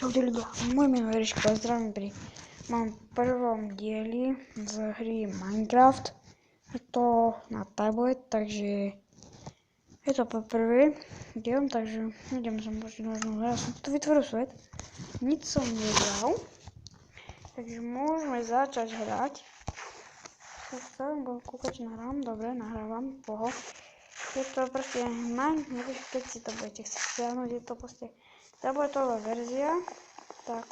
Čaute ľudia, môj meno je Riško, zdravím pri mojom prvom dieli z hry Minecraft. Je to na tablet, takže je to poprvé diel, takže idem som možno, ja som tu vytvoril svet, nič som nedal, takže môžeme začať hrať. Budem kúkať, či nahrávam, dobre, nahrávam, poho. Je to proste Minecraft, keď si to budete chcieť stiahnuť, je to proste tabletová verzia, tak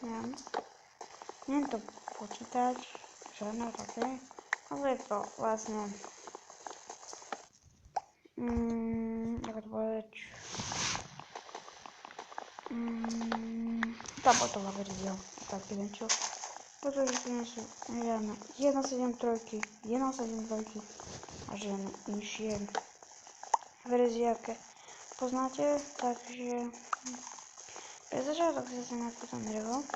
neviem to počítať, žiadne také, ale je to vlastne, ako to povedať, tabletová verzia, tak niečo, pretože tu nie sú žiadne 1.7.3, 1.7.2 a žiadne inšie verzie, aké poznáte, takže pre začiatok si sa nejako tam drevo.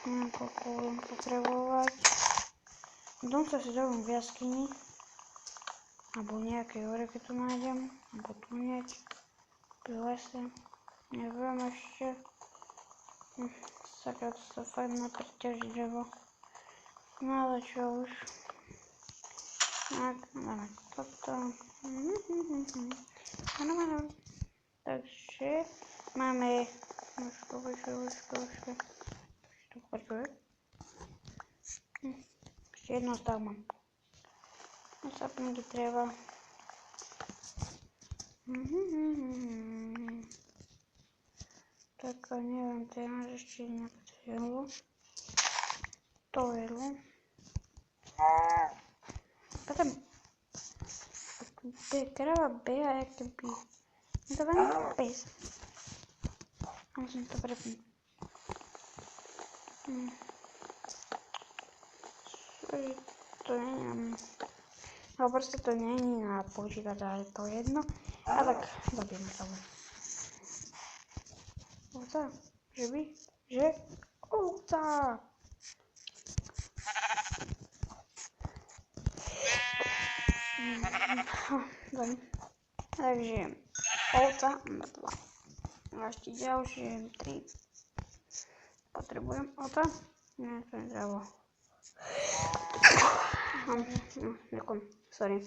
Nejako budem potrebovať. Dom sa si zrobím v jaskyni. Alebo nejakej hore, keď tu nájdem. Alebo tu niečo. Pri lese. Neviem ešte. Sakra, to sa fakt napreťaží drevo. No ale čo už. Tak, dáme toto. Áno. Takže máme počkaj. Ešte jedno stav mám. Sapníky treba. Tak neviem, to je máš ešte nejaké jedlo. To jedlo. Potom krava beha, jak keby. To len pes. Musím to prepnúť. To neviem. Ale proste to není na počítač, ale to jedno. A tak zabijeme to. Ovca? Že by? Že? Ovca! Takže ovca mŕtva. A ešte ďalšie 3. Potrebujem ovca. Nie, to je zdravo. Ďakujem, sorry.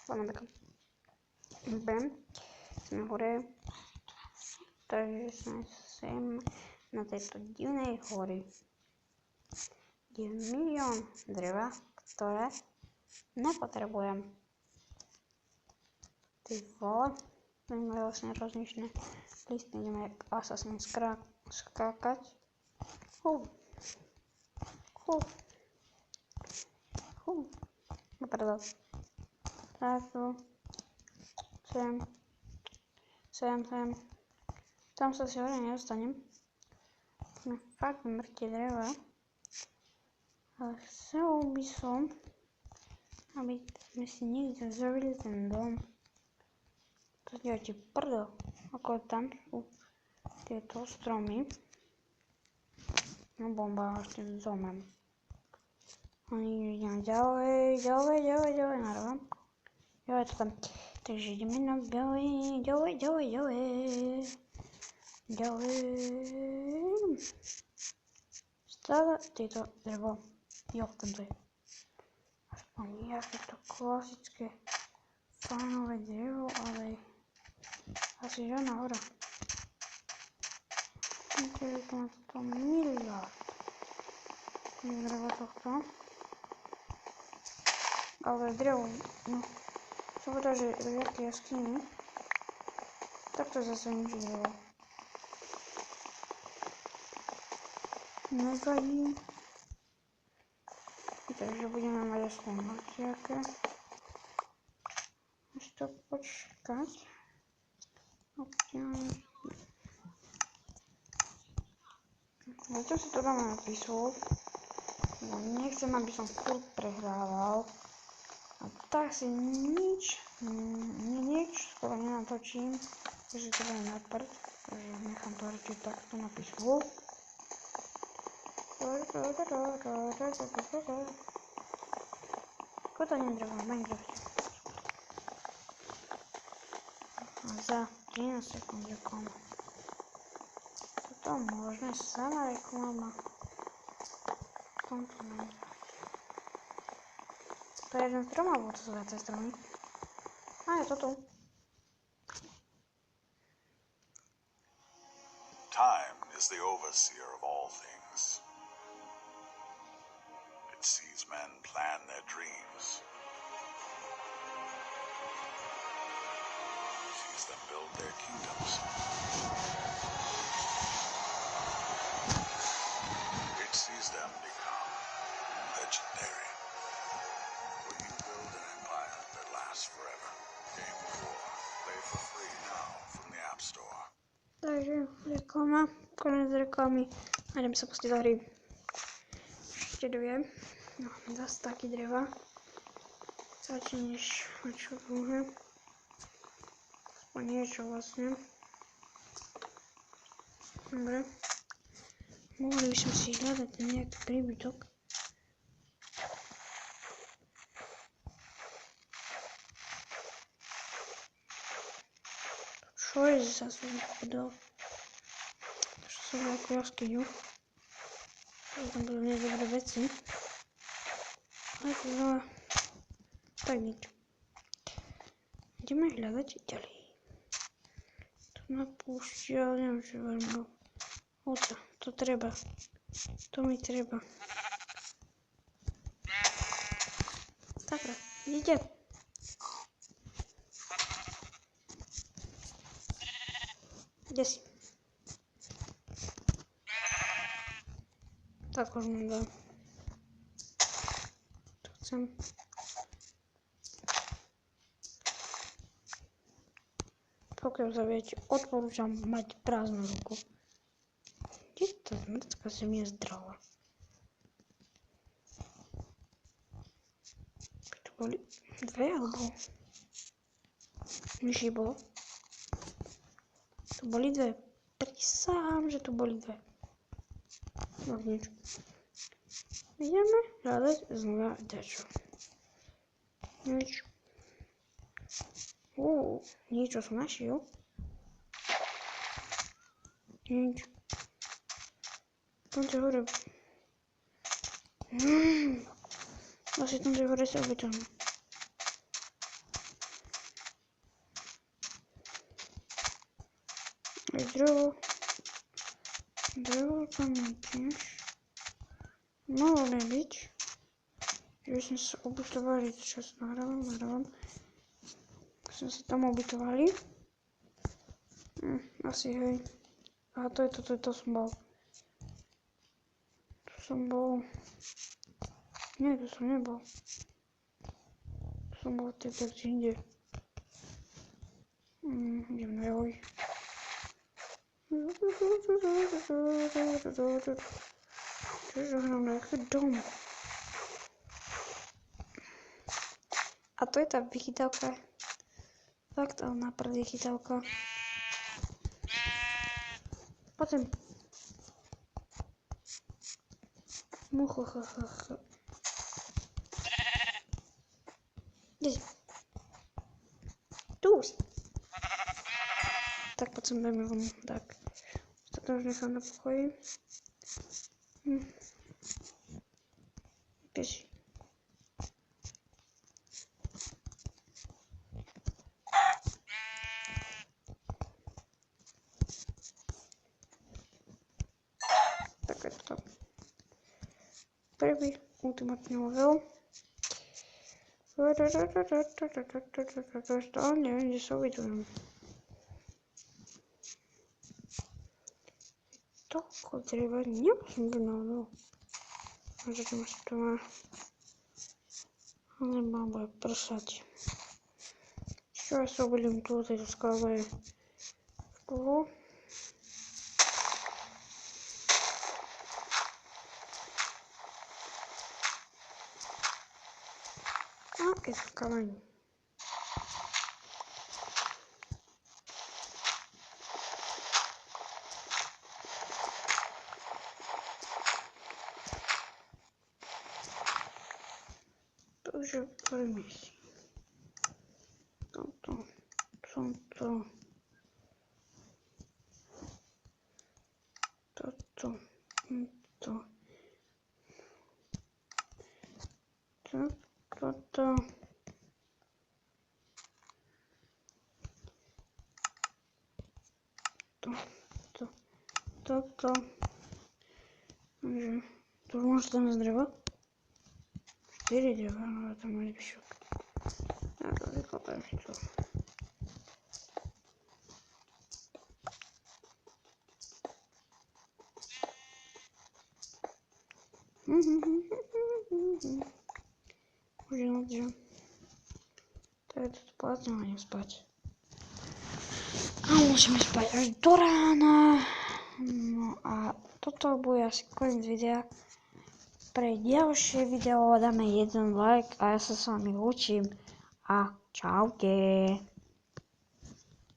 Poďme takým. Berem. Sme hore. Takže sme sem na tejto divnej hory. Je milión dreva, ktoré nepotrebujem. Ty vole. Budeme vlastne rozličné listy, ideme jak Assassin skákať. No pardon. Tak tu. Sem. Tam sa si hore nedostanem. Sme fakt mŕte dreva. Ale chcel by som, aby sme si niekde zrobili ten dom. To ti prdel, ako tam sú tieto stromy. No bomba, až tým zomrem. Oni ideme ďalej, narávam. Jo, je to tam. Takže ideme na ďalej. Stále tieto drevo. Jo, tam to je. Aspoň nejaké to klasické fajnové drevo, ale asi žiadna hora. Takže to má to miliard. Drevo tohto. Ale drevo, no. Čo povedal, že riadky jaskyni. Tak to zase nič drevo. Nevadí. Takže budeme mať aspoň hociaké. Ešte počkať. Zatiaľ si to dáme na písov. Nechcem, aby som furt prehrával. A tak si nič skoro nenatočím. Takže to bude na prd. Takže nechám to radšej takto na písov. Ako to nedrevo v Minecrafte? za 13 sekund reklama. To možno sama reklama. Komponent. To je jeden strom, alebo to sú viacej stromy? A je to tu. Time is the overseer of all things. It sees men plan their dreams. It sees them build their kingdoms. It sees them become legendary. Will you build an empire that lasts forever? Game of War. Play for free now from the App Store. Takže reklama, konec reklamy. A idem sa pustiť do hry. Ešte dve. No, 2 staky dreva. Radšej než niečo druhé. Aspoň niečo vlastne. Dobre. Mohli by som si hľadať nejaký príbytok. Čo je za súdol? Čo som veľkú jaskyňu. Tam budú nedobré veci. Ale to znova... Tak nič. Ideme hľadať ďalej. Tu na púšti, ale neviem, čo veľmi. Oca, to treba. To mi treba. Takra, idete. Kde si? Tak už mi dá. To chcem. Pokiaľ sa viete, odporúčam mať prázdnu ruku. Kde tá mŕtka zem je zdravá? To boli dve alebo? Myši bolo? To boli dve. Prisahám, že tu boli dve. No nič. Ideme hľadať znova dačo. Nič. Niečo som našiel. Nič. Tamte hore. Asi tamte hore sa obytám. Aj drevo. Drevo tam je tiež. Mohlo nebyť. Že by sme sa ubytovali, čo sa nahrávam. Sme sa tam ubytovali. Asi hej. A to je to som bol. Tu som bol. Nie, tu som nebol. Tu som bol tak inde. Idem na joj. Čože hrám na jaký dom. A to je tá vychytávka. Fakt, ale na prvý chytávka. Poďme. Muchochochocho. Kde si? Tu si. Tak poď sem dajme von. Tak. To už nechám na pokoji. Kde si? Takéto. Prvý ultimátny level. Stále neviem, kde sa ubytujem. Toľko dreva, nemusím byť náhodou. Môže to má... Ale mám bude prsať. Čo ja sa obudím tu, tejto skále je v polu. A je to kameň. Takže poďme si. Tomto. Toto. Takže tu môžu tam z dreva. 4 dreva, ale tam má zvyšok. Ja to vykopem tu. Už je noc, že? Tak je to spať, no idem spať. A musíme spať až do rána. No a toto bude asi koniec videa. Pre ďalšie video dáme 1 like a ja sa s vami lúčim a čaute.